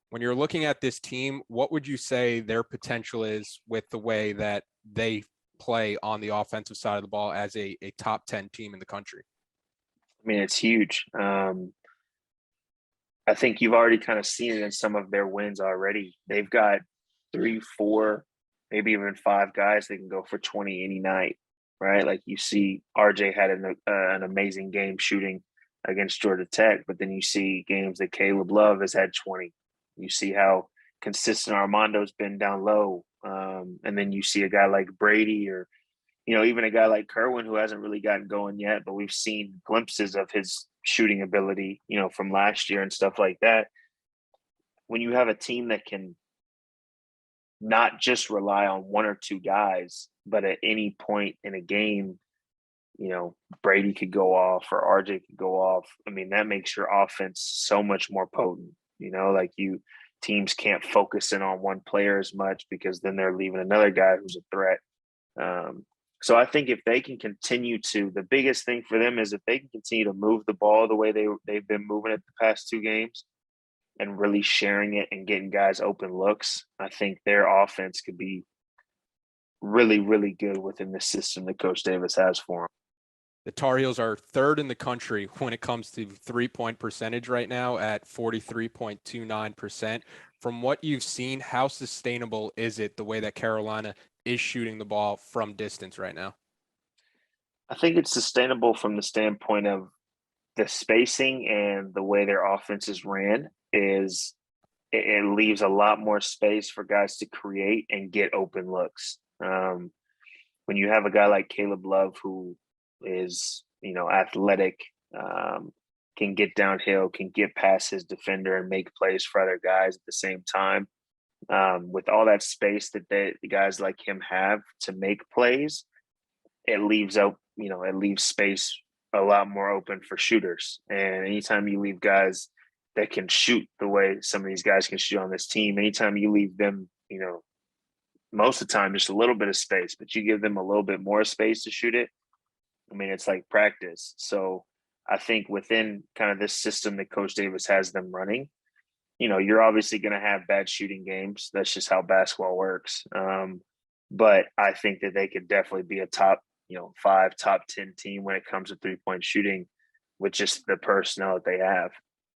When you're looking at this team, what would you say their potential is with the way that they play on the offensive side of the ball as a top 10 team in the country? I mean, it's huge. I think you've already kind of seen it in some of their wins already. They've got 3, 4, maybe even 5 guys that can go for 20 any night, right? Like you see RJ had an amazing game shooting against Georgia Tech, but then you see games that Caleb Love has had 20. You see how consistent Armando's been down low. And then you see a guy like Brady or, even a guy like Kerwin who hasn't really gotten going yet, but we've seen glimpses of his shooting ability, from last year and stuff like that. When you have a team that can not just rely on 1 or 2 guys, but at any point in a game, Brady could go off or RJ could go off. I mean, that makes your offense so much more potent. Teams can't focus in on one player as much because then they're leaving another guy who's a threat. So I think if they can continue to, the biggest thing for them is if they can continue to move the ball the way they've been moving it the past 2 games and really sharing it and getting guys open looks, I think their offense could be really, really good within the system that Coach Davis has for them. The Tar Heels are 3rd in the country when it comes to 3-point percentage right now at 43.29%. From what you've seen, how sustainable is it the way that Carolina is shooting the ball from distance right now? I think it's sustainable from the standpoint of the spacing and the way their offense is ran is it leaves a lot more space for guys to create and get open looks. When you have a guy like Caleb Love who is, athletic, can get downhill, can get past his defender and make plays for other guys at the same time. With all that space that the guys like him have to make plays, it leaves space a lot more open for shooters. And anytime you leave guys that can shoot the way some of these guys can shoot on this team, anytime you leave them, most of the time just a little bit of space, but you give them a little bit more space to shoot it, I mean, it's like practice. So I think within kind of this system that Coach Davis has them running, you're obviously going to have bad shooting games. That's just how basketball works. But I think that they could definitely be a top, 5, top 10 team when it comes to 3-point shooting with just the personnel that they have.